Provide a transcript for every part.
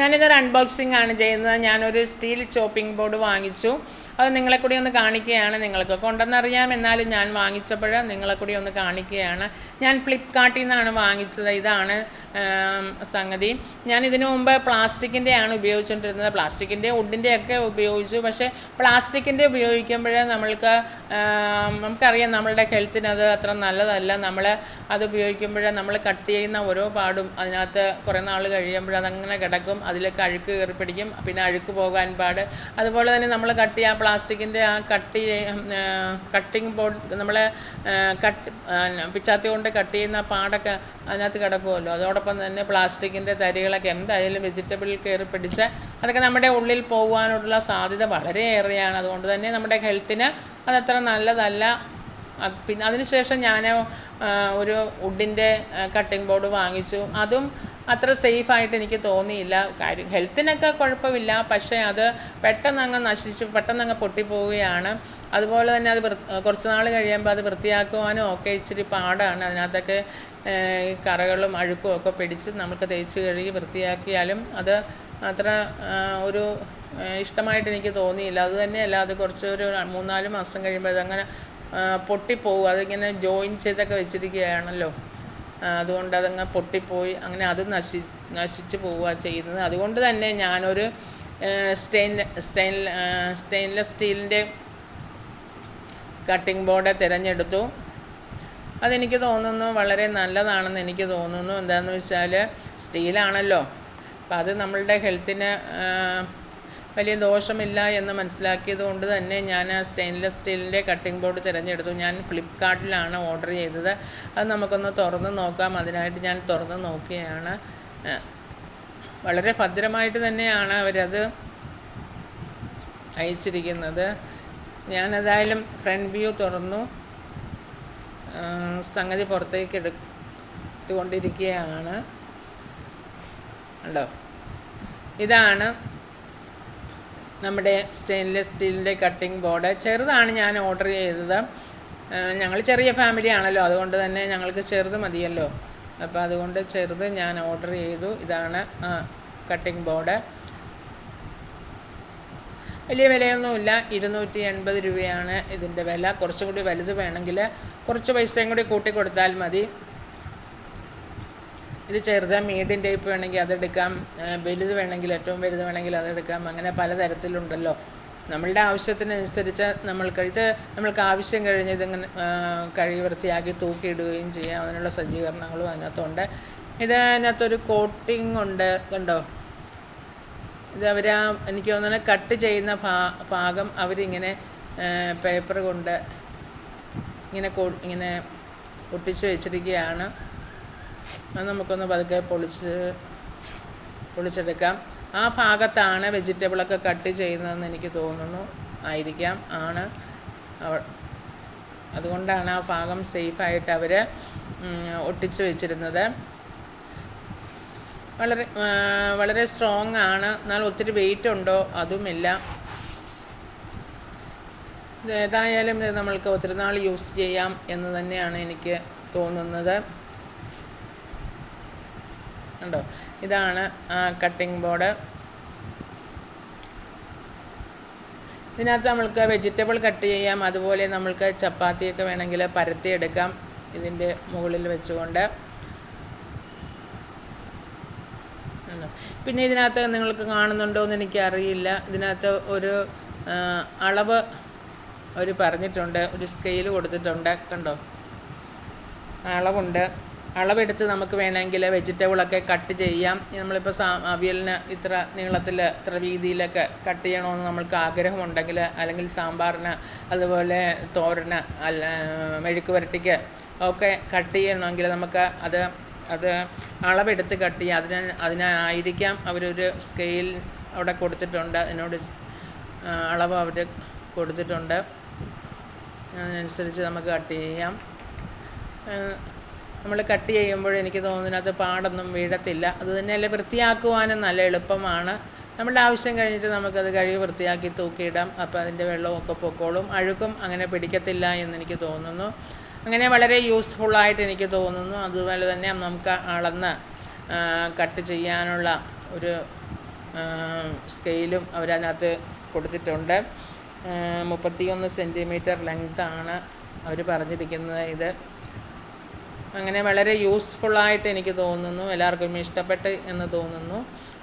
ഞാനിതൊരു അൺബോക്സിംഗ് ആണ് ചെയ്യുന്നത്. ഞാനൊരു സ്റ്റീൽ ചോപ്പിംഗ് ബോർഡ് വാങ്ങിച്ചു. അത് നിങ്ങളെ കൂടി ഒന്ന് കാണിക്കുകയാണ്. നിങ്ങൾക്കൊക്കെ ഉണ്ടെന്നറിയാം, എന്നാലും ഞാൻ വാങ്ങിച്ചപ്പോൾ നിങ്ങളെ കൂടി ഒന്ന് കാണിക്കുകയാണ്. ഞാൻ ഫ്ലിപ്കാർട്ടിൽ നിന്നാണ് വാങ്ങിച്ചത്. ഇതാണ് സംഗതി. ഞാൻ ഇതിനു മുമ്പ് പ്ലാസ്റ്റിക്കിൻ്റെയാണ് ഉപയോഗിച്ചുകൊണ്ടിരുന്നത്. പ്ലാസ്റ്റിക്കിൻ്റെ വുഡിൻ്റെയൊക്കെ ഉപയോഗിച്ചു. പക്ഷേ പ്ലാസ്റ്റിക്കിൻ്റെ ഉപയോഗിക്കുമ്പോൾ നമുക്കറിയാം നമ്മളുടെ ഹെൽത്തിന് അത് അത്ര നല്ലതല്ല. നമ്മൾ അത് ഉപയോഗിക്കുമ്പോൾ നമ്മൾ കട്ട് ചെയ്യുന്ന ഓരോ പാടും അതിനകത്ത് കുറേ നാൾ കഴിയുമ്പോൾ അതങ്ങനെ കിടക്കും. അതിലേക്ക് അഴുക്ക് കയറി പിടിക്കും. പിന്നെ അഴുക്ക് പോകാൻ പാട്. അതുപോലെ തന്നെ നമ്മൾ കട്ട് ചെയ്യുക പ്ലാസ്റ്റിക്കിൻ്റെ ആ കട്ടിങ് ബോർഡ് നമ്മൾ പിച്ചാത്തി കൊണ്ട് കട്ട് ചെയ്യുന്ന പാടൊക്കെ അതിനകത്ത് കിടക്കുമല്ലോ. അതോടൊപ്പം തന്നെ പ്ലാസ്റ്റിക്കിൻ്റെ തരികളൊക്കെ എന്തായാലും വെജിറ്റബിളിൽ കയറി പിടിച്ച് അതൊക്കെ നമ്മുടെ ഉള്ളിൽ പോകുവാനുള്ള സാധ്യത വളരെയേറെയാണ്. അതുകൊണ്ട് തന്നെ നമ്മുടെ ഹെൽത്തിന് അതത്ര നല്ലതല്ല. പിന്നെ അതിനുശേഷം ഞാൻ ഒരു വുഡിൻ്റെ കട്ടിംഗ് ബോർഡ് വാങ്ങിച്ചു. അതും അത്ര സേഫായിട്ട് എനിക്ക് തോന്നിയില്ല. കാര്യം ഹെൽത്തിനൊക്കെ കുഴപ്പമില്ല, പക്ഷേ അത് പെട്ടെന്നങ്ങ് പൊട്ടിപ്പോവുകയാണ്. അതുപോലെ തന്നെ അത് കുറച്ച് നാൾ കഴിയുമ്പോൾ അത് വൃത്തിയാക്കുവാനും ഒക്കെ ഇച്ചിരി പാടാണ്. അതിനകത്തൊക്കെ കറകളും അഴുക്കും ഒക്കെ പിടിച്ച് നമുക്ക് തേച്ച് കഴുകി വൃത്തിയാക്കിയാലും അത് അത്ര ഒരു ഇഷ്ടമായിട്ട് എനിക്ക് തോന്നിയില്ല. അതുതന്നെയല്ല, അത് ഒരു 3-4 മാസം കഴിയുമ്പോൾ അതങ്ങനെ പൊട്ടിപ്പോവും. അതിങ്ങനെ ജോയിൻ ചെയ്തൊക്കെ വെച്ചിരിക്കുകയാണല്ലോ. അതുകൊണ്ട് അതങ്ങ് പൊട്ടിപ്പോയി അങ്ങനെ അത് നശിച്ചു പോവുക ചെയ്യുന്നത്. അതുകൊണ്ട് തന്നെ ഞാനൊരു സ്റ്റെയിൻലെസ് സ്റ്റീലിൻ്റെ കട്ടിംഗ് ബോർഡ് തിരഞ്ഞെടുത്തു. അതെനിക്ക് തോന്നുന്നു വളരെ നല്ലതാണെന്ന് എനിക്ക് തോന്നുന്നു. എന്താണെന്ന് വെച്ചാൽ സ്റ്റീലാണല്ലോ, അപ്പം അത് നമ്മളുടെ ഹെൽത്തിന് വലിയ ദോഷമില്ല എന്ന് മനസ്സിലാക്കിയത് കൊണ്ട് തന്നെ ഞാൻ സ്റ്റെയിൻലെസ് സ്റ്റീലിൻ്റെ കട്ടിംഗ് ബോർഡ് തിരഞ്ഞെടുത്തു. ഞാൻ ഫ്ലിപ്കാർട്ടിലാണ് ഓർഡർ ചെയ്തത്. അത് നമുക്കൊന്ന് തുറന്ന് നോക്കാം. അതിനായിട്ട് ഞാൻ തുറന്ന് നോക്കുകയാണ്. വളരെ ഭദ്രമായിട്ട് തന്നെയാണ് അവരത് അയച്ചിരിക്കുന്നത്. ഞാനേതായാലും ഫ്രണ്ട് വ്യൂ തുറന്നു. സംഗതി പുറത്തേക്ക് എടുത്തുകൊണ്ടിരിക്കുകയാണ്. ഉണ്ടോ, ഇതാണ് നമ്മുടെ സ്റ്റെയിൻലെസ് സ്റ്റീലിൻ്റെ കട്ടിംഗ് ബോർഡ്. ചെറുതാണ് ഞാൻ ഓർഡർ ചെയ്തത്. ഞങ്ങൾ ചെറിയ ഫാമിലി ആണല്ലോ, അതുകൊണ്ട് തന്നെ ഞങ്ങൾക്ക് ചെറുത് മതിയല്ലോ. അപ്പോൾ അതുകൊണ്ട് ചെറുത് ഞാൻ ഓർഡർ ചെയ്തു. ഇതാണ് കട്ടിംഗ് ബോർഡ്. വലിയ വിലയൊന്നുമില്ല, 280 രൂപയാണ് ഇതിൻ്റെ വില. കുറച്ചുകൂടി വലുത് വേണമെങ്കിൽ കുറച്ച് പൈസയും കൂടി കൂട്ടിക്കൊടുത്താൽ മതി. ഇത് ചെറുത്, മീഡിയം ടൈപ്പ് വേണമെങ്കിൽ അതെടുക്കാം, വലുത് വേണമെങ്കിൽ ഏറ്റവും വലുത് വേണമെങ്കിൽ അതെടുക്കാം. അങ്ങനെ പലതരത്തിലുണ്ടല്ലോ. നമ്മളുടെ ആവശ്യത്തിനനുസരിച്ച് നമ്മൾക്ക് ആവശ്യം കഴിഞ്ഞ് ഇതിങ്ങനെ കഴുകി വൃത്തിയാക്കി തൂക്കിയിടുകയും ചെയ്യാം. അതിനുള്ള സജ്ജീകരണങ്ങളും അതിനകത്തുണ്ട്. ഇതിനകത്തൊരു കോട്ടിംഗ് ഉണ്ട്, കണ്ടോ. ഇത് എനിക്ക് തോന്നുന്നു കട്ട് ചെയ്യുന്ന ഭാഗം അവരിങ്ങനെ പേപ്പർ കൊണ്ട് ഇങ്ങനെ ഒട്ടിച്ച് വെച്ചിരിക്കുകയാണ്. അത് നമുക്കൊന്ന് പതുക്കെ പൊളിച്ചെടുക്കാം. ആ ഭാഗത്താണ് വെജിറ്റബിളൊക്കെ കട്ട് ചെയ്യുന്നതെന്ന് എനിക്ക് തോന്നുന്നു. ആണ്. അതുകൊണ്ടാണ് ആ ഭാഗം സേഫായിട്ട് അവർ ഒട്ടിച്ച് വെച്ചിരുന്നത്. വളരെ സ്ട്രോങ് ആണ്. എന്നാൽ ഒത്തിരി വെയിറ്റ് ഉണ്ടോ അതുമില്ല. ഏതായാലും ഇത് നമ്മൾക്ക് ഒത്തിരി നാൾ യൂസ് ചെയ്യാം എന്ന് തന്നെയാണ് എനിക്ക് തോന്നുന്നത്. ഉണ്ടോ, ഇതാണ് കട്ടിംഗ് ബോർഡ്. ഇതിനകത്ത് നമ്മൾക്ക് വെജിറ്റബിൾ കട്ട് ചെയ്യാം. അതുപോലെ നമ്മൾക്ക് ചപ്പാത്തിയൊക്കെ വേണമെങ്കിൽ പരത്തിയെടുക്കാം ഇതിൻ്റെ മുകളിൽ വെച്ചുകൊണ്ട്. പിന്നെ ഇതിനകത്ത് നിങ്ങൾക്ക് കാണുന്നുണ്ടോ എന്ന് എനിക്കറിയില്ല. ഇതിനകത്ത് ഒരു അളവ് അവർ പറഞ്ഞിട്ടുണ്ട്. ഒരു സ്കെയിൽ കൊടുത്തിട്ടുണ്ട്, കണ്ടോ, അളവുണ്ട്. അളവെടുത്ത് നമുക്ക് വേണമെങ്കിൽ വെജിറ്റബിളൊക്കെ കട്ട് ചെയ്യാം. നമ്മളിപ്പോൾ അവിയലിന് ഇത്ര നീളത്തിൽ ഇത്ര വീതിയിലൊക്കെ കട്ട് ചെയ്യണമെന്ന് നമ്മൾക്ക് ആഗ്രഹമുണ്ടെങ്കിൽ, അല്ലെങ്കിൽ സാമ്പാറിന്, അതുപോലെ തോരന്, മെഴുക്ക് പുരട്ടിക്ക് ഒക്കെ കട്ട് ചെയ്യണമെങ്കിൽ നമുക്ക് അത് അളവെടുത്ത് കട്ട് ചെയ്യാം. അതിനായിരിക്കാം അവരൊരു സ്കെയിൽ അവിടെ കൊടുത്തിട്ടുണ്ട്. അതിനോട് അളവ് അവർ കൊടുത്തിട്ടുണ്ട്. അതിനനുസരിച്ച് നമുക്ക് കട്ട് ചെയ്യാം. നമ്മൾ കട്ട് ചെയ്യുമ്പോൾ എനിക്ക് തോന്നുന്നതിനകത്ത് പാടൊന്നും വീഴത്തില്ല. അതുതന്നെയല്ല, വൃത്തിയാക്കുവാനും നല്ല എളുപ്പമാണ്. നമ്മുടെ ആവശ്യം കഴിഞ്ഞിട്ട് നമുക്കത് കഴുകി വൃത്തിയാക്കി തൂക്കിയിടാം. അപ്പോൾ അതിൻ്റെ വെള്ളമൊക്കെ പൊക്കോളും, അഴുക്കും അങ്ങനെ പിടിക്കത്തില്ല എന്നെനിക്ക് തോന്നുന്നു. അങ്ങനെ വളരെ യൂസ്ഫുള്ളായിട്ട് എനിക്ക് തോന്നുന്നു. അതുപോലെ തന്നെ നമുക്ക് അളന്ന് കട്ട് ചെയ്യാനുള്ള ഒരു സ്കെയിലും അവരതിനകത്ത് കൊടുത്തിട്ടുണ്ട്. 31 സെൻറ്റിമീറ്റർ ലെങ്താണ് അവർ പറഞ്ഞിരിക്കുന്നത്. ഇത് അങ്ങനെ വളരെ യൂസ്ഫുള്ളായിട്ട് എനിക്ക് തോന്നുന്നു. എല്ലാവർക്കും ഇഷ്ടപ്പെട്ട് എന്ന് തോന്നുന്നു.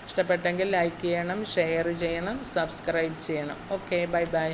ഇഷ്ടപ്പെട്ടെങ്കിൽ ലൈക്ക് ചെയ്യണം, ഷെയർ ചെയ്യണം, സബ്സ്ക്രൈബ് ചെയ്യണം. Okay, bye bye.